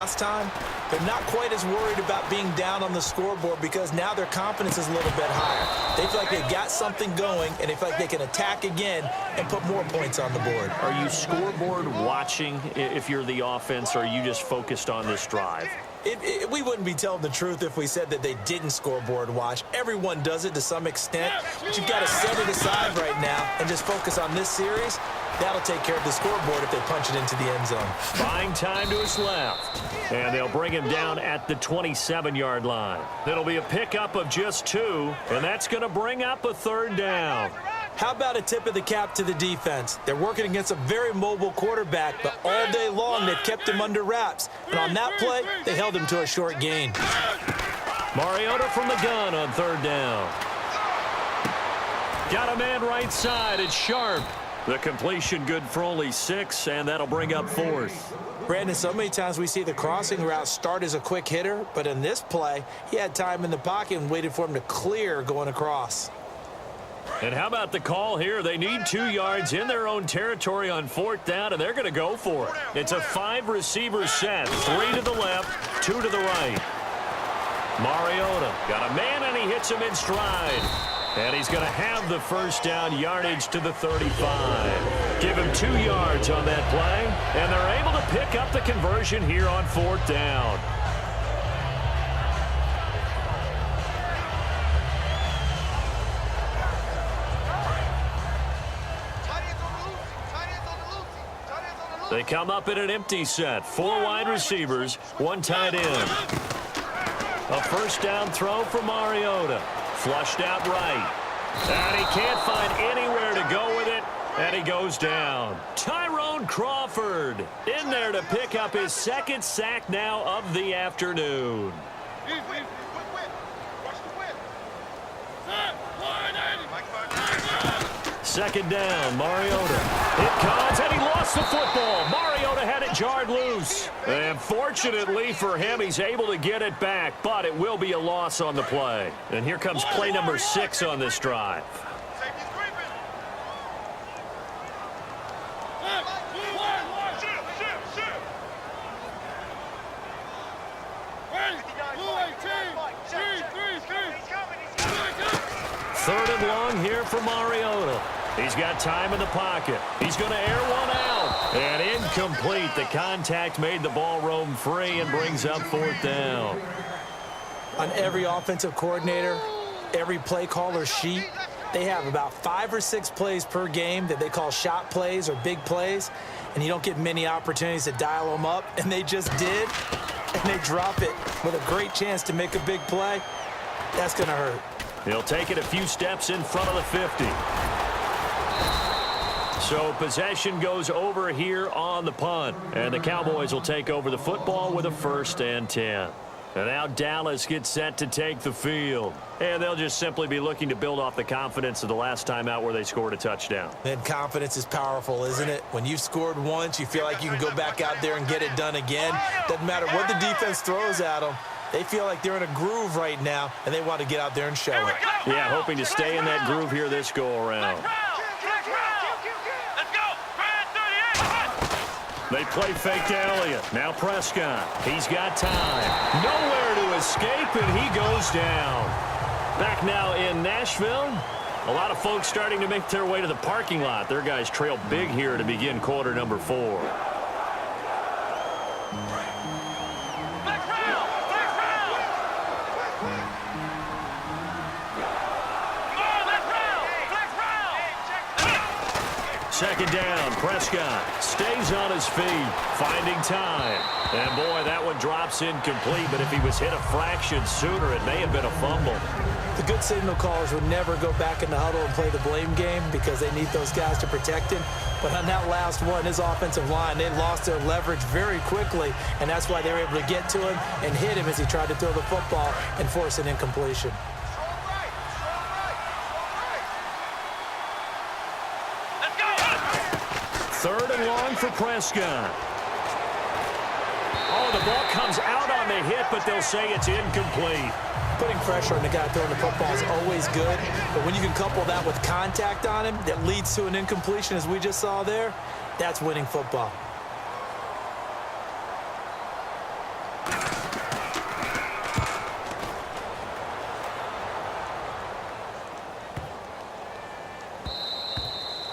last time, they're not quite as worried about being down on the scoreboard because now their confidence is a little bit higher. They feel like they've got something going, and they feel like they can attack again and put more points on the board. Are you scoreboard watching if you're the offense, or are you just focused on this drive? We wouldn't be telling the truth if we said that they didn't scoreboard watch. Everyone does it to some extent, but you've got to set it aside right now and just focus on this series. That'll take care of the scoreboard if they punch it into the end zone. Buying time to his left. And they'll bring him down at the 27-yard line. It'll be a pickup of just 2, and that's going to bring up a 3rd down. How about a tip of the cap to the defense? They're working against a very mobile quarterback, but all day long they've kept him under wraps. And on that play, they held him to a short gain. Mariota from the gun on 3rd down. Got a man right side. It's Sharp. The completion good for only 6, and that'll bring up 4th. Brandon, so many times we see the crossing route start as a quick hitter, but in this play, he had time in the pocket and waited for him to clear going across. And how about the call here? They need 2 yards in their own territory on 4th down, and they're going to go for it. It's a 5-receiver set, 3 to the left, 2 to the right. Mariota got a man, and he hits him in stride. And he's going to have the 1st down, yardage to the 35. Give him 2 yards on that play, and they're able to pick up the conversion here on 4th down. They come up in an empty set. 4 wide receivers, 1 tight end. A 1st down throw for Mariota. Flushed out right. And he can't find anywhere to go with it. And he goes down. Tyrone Crawford in there to pick up his 2nd sack now of the afternoon. 2nd down, Mariota. It comes, and he lost the football. Mariota had it jarred loose. And fortunately for him, he's able to get it back, but it will be a loss on the play. And here comes play number 6 on this drive. Third and long here for Mariota. He's got time in the pocket. He's going to air one out. And incomplete. The contact made the ball roam free and brings up 4th down. On every offensive coordinator, every play caller sheet, they have about 5 or 6 plays per game that they call shot plays or big plays, and you don't get many opportunities to dial them up, and they just did, and they drop it with a great chance to make a big play. That's going to hurt. He'll take it a few steps in front of the 50. So possession goes over here on the punt, and the Cowboys will take over the football with a 1st and 10. And now Dallas gets set to take the field. And they'll just simply be looking to build off the confidence of the last time out where they scored a touchdown. And confidence is powerful, isn't it? When you've scored once, you feel like you can go back out there and get it done again. Doesn't matter what the defense throws at them. They feel like they're in a groove right now, and they want to get out there and show it. Yeah, hoping to stay in that groove here this go-around. They play fake to Elliott. Now Prescott. He's got time. Nowhere to escape, and he goes down. Back now in Nashville. A lot of folks starting to make their way to the parking lot. Their guys trail big here to begin quarter number 4. Second down, Prescott stays on his feet, finding time. And, boy, that one drops incomplete, but if he was hit a fraction sooner, it may have been a fumble. The good signal callers would never go back in the huddle and play the blame game because they need those guys to protect him. But on that last one, his offensive line, they lost their leverage very quickly, and that's why they were able to get to him and hit him as he tried to throw the football and force an incompletion. Third and long for Prescott. Oh, the ball comes out on the hit, but they'll say it's incomplete. Putting pressure on the guy throwing the football is always good, but when you can couple that with contact on him that leads to an incompletion, as we just saw there, that's winning football.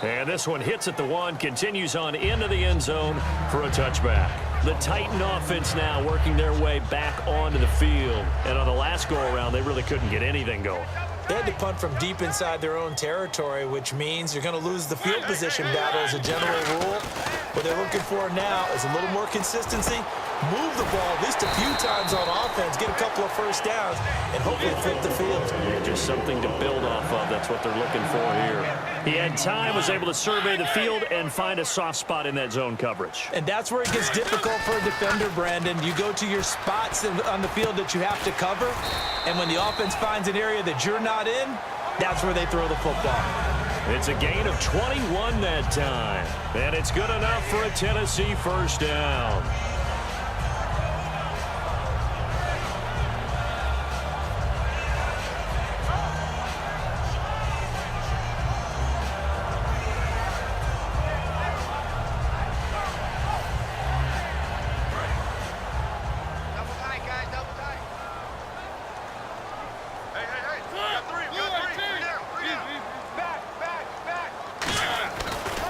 And this one hits at the 1, continues on into the end zone for a touchback. The Titan offense now working their way back onto the field. And on the last go-around, they really couldn't get anything going. They had to punt from deep inside their own territory, which means you're going to lose the field position battle as a general rule. What they're looking for now is a little more consistency, move the ball at least a few times on offense, get a couple of first downs, and hopefully flip the field. Just something to build off of. That's what they're looking for here. He had time, was able to survey the field, and find a soft spot in that zone coverage. And that's where it gets difficult for a defender, Brandon. You go to your spots on the field that you have to cover, and when the offense finds an area that you're not in, that's where they throw the football. It's a gain of 21 that time. And it's good enough for a Tennessee first down.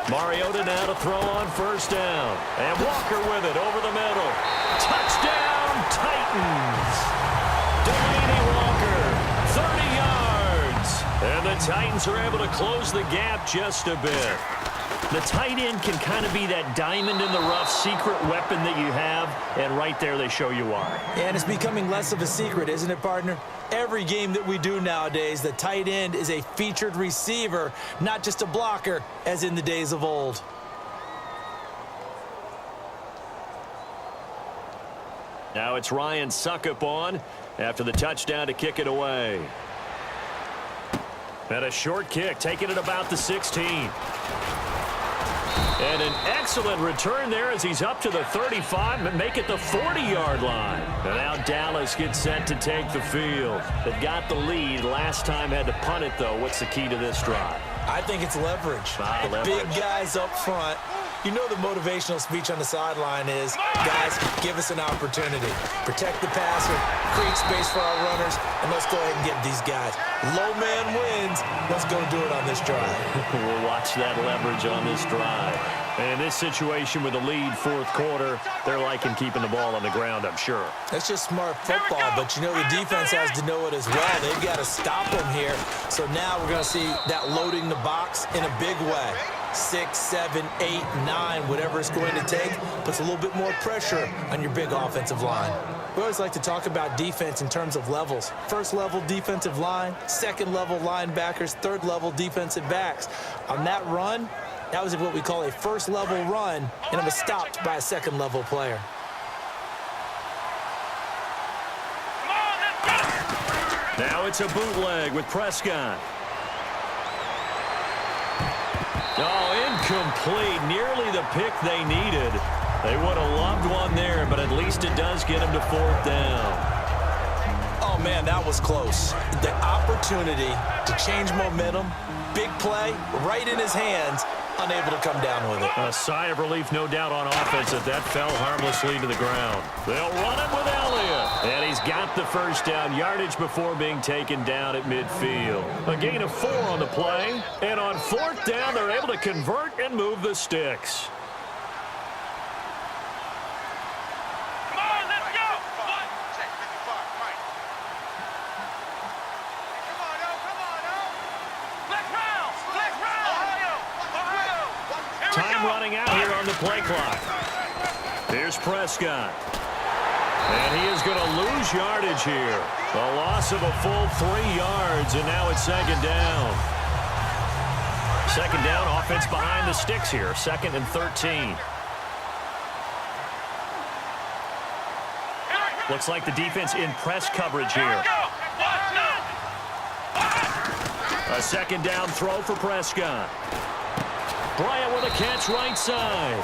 Mariota now to throw on first down. And Walker with it over the middle. Touchdown, Titans. Delaney Walker, 30 yards. And the Titans are able to close the gap just a bit. The tight end can kind of be that diamond in the rough secret weapon that you have, and right there they show you why. And it's becoming less of a secret, isn't it, partner? Every game that we do nowadays, the tight end is a featured receiver, not just a blocker, as in the days of old. Now it's Ryan Suckup on after the touchdown to kick it away. And a short kick, taking it about the 16. And an excellent return there as he's up to the 35 and make it the 40-yard line. And now Dallas gets set to take the field. They've got the lead. Last time had to punt it, though. What's the key to this drive? I think it's leverage. Leverage. Big guys up front. You know the motivational speech on the sideline is, guys, give us an opportunity. Protect the passer, create space for our runners, and let's go ahead and get these guys. Low man wins. Let's go do it on this drive. We'll watch that leverage on this drive. And in this situation with the lead fourth quarter, they're liking keeping the ball on the ground, I'm sure. That's just smart football, but you know the defense has to know it as well. They've got to stop them here. So now we're going to see that loading the box in a big way. 6, 7, 8, 9, whatever it's going to take, puts a little bit more pressure on your big offensive line. We always like to talk about defense in terms of levels. First level defensive line, second level linebackers, third level defensive backs. On that run, that was what we call a first level run, and it was stopped by a second level player. Now it's a bootleg with Prescott. Oh, incomplete. Nearly the pick they needed. They would have loved one there, but at least it does get them to fourth down. Oh, man, that was close. The opportunity to change momentum, big play, right in his hands, unable to come down with it. A sigh of relief, no doubt, on offense as that fell harmlessly to the ground. They'll run it with Elliott. And he's got the first down, yardage before being taken down at midfield. A gain of 4 on the play. And on fourth down, they're able to convert and move the sticks. Time running out here on the play clock. Here's Prescott. And he is going to lose yardage here. A loss of a full 3 yards, and now it's second down. Second down, offense behind the sticks here. 2nd and 13. Looks like the defense in press coverage here. A second down throw for Prescott. Bryant with a catch right side.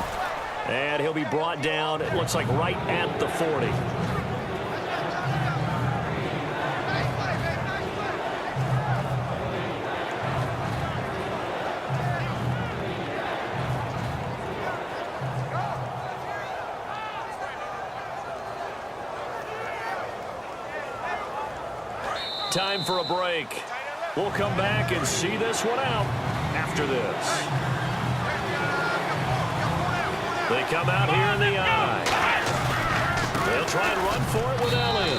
And he'll be brought down, it looks like, right at the 40. Time for a break. We'll come back and see this one out after this. They come out here in the eye. They'll try and run for it with Elliott.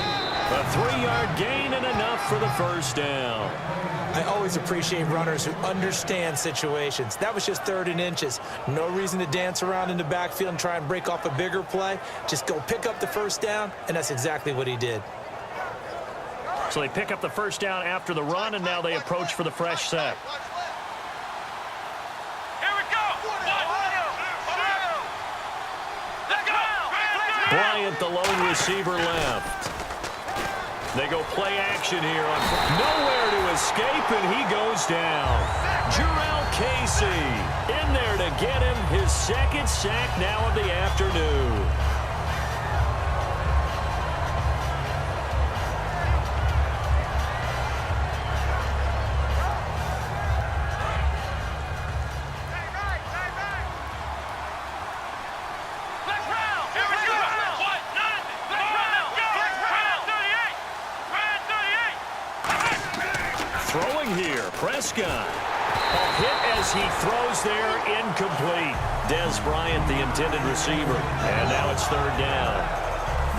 A 3-yard gain and enough for the first down. I always appreciate runners who understand situations. That was just 3rd and inches. No reason to dance around in the backfield and try and break off a bigger play. Just go pick up the first down, and that's exactly what he did. So they pick up the first down after the run, and now they approach for the fresh set. Bryant, the lone receiver, left. They go play action here. Nowhere to escape, and he goes down. Jarrell Casey in there to get him his 2nd sack now of the afternoon. Throwing here, Prescott. A hit as he throws there, incomplete. Des Bryant, the intended receiver. And now it's 3rd down.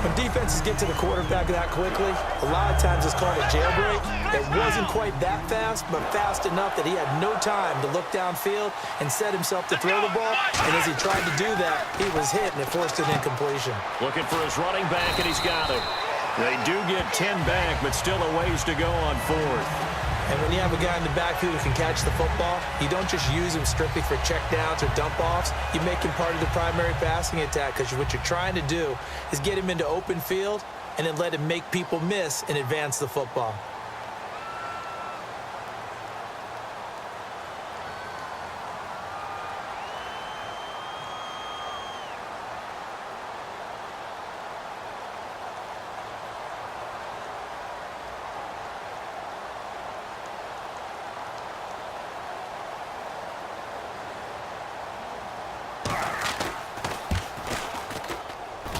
When defenses get to the quarterback that quickly, a lot of times it's called a jailbreak. It wasn't quite that fast, but fast enough that he had no time to look downfield and set himself to throw the ball. And as he tried to do that, he was hit, and it forced an incompletion. Looking for his running back, and he's got it. They do get 10 back, but still a ways to go on 4th. And when you have a guy in the backfield who can catch the football, you don't just use him strictly for checkdowns or dump-offs. You make him part of the primary passing attack, because what you're trying to do is get him into open field and then let him make people miss and advance the football.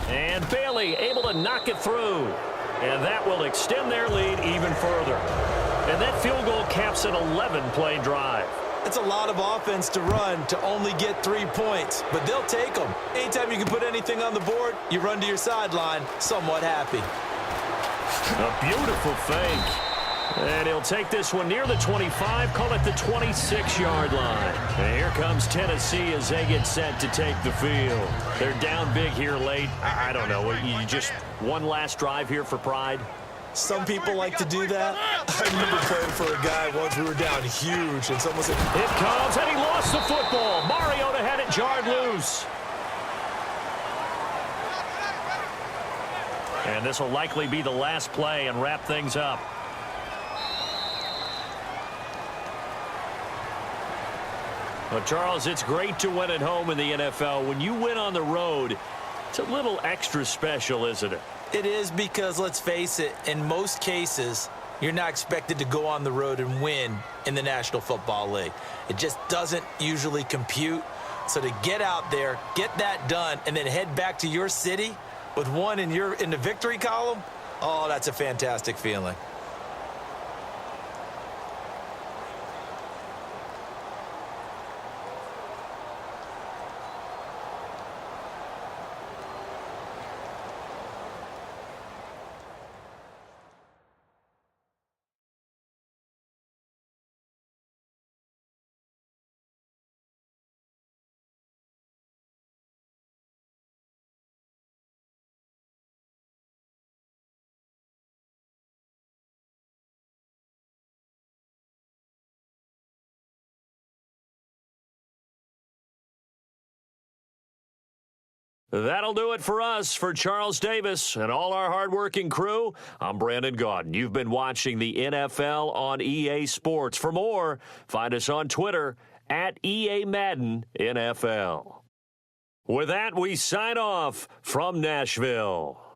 And Bailey able to knock it through. And that will extend their lead even further. And that field goal caps an 11-play drive. It's a lot of offense to run to only get 3 points, but they'll take them. Anytime you can put anything on the board, you run to your sideline somewhat happy. A beautiful fake. And he'll take this one near the 25, call it the 26-yard line. And here comes Tennessee as they get set to take the field. They're down big here late. I don't know. You just one last drive here for pride? Some people like to do that. I remember playing for a guy once. We were down huge, and someone said, "It comes," and he lost the football. Mariota had it jarred loose. And this will likely be the last play and wrap things up. Well, Charles, it's great to win at home in the NFL. When you win on the road, it's a little extra special, isn't it? It is, because, let's face it, in most cases, you're not expected to go on the road and win in the National Football League. It just doesn't usually compute. So to get out there, get that done, and then head back to your city with one in the victory column, oh, that's a fantastic feeling. That'll do it for us. For Charles Davis and all our hardworking crew, I'm Brandon Gaudin. You've been watching the NFL on EA Sports. For more, find us on Twitter at EA Madden NFL. With that, we sign off from Nashville.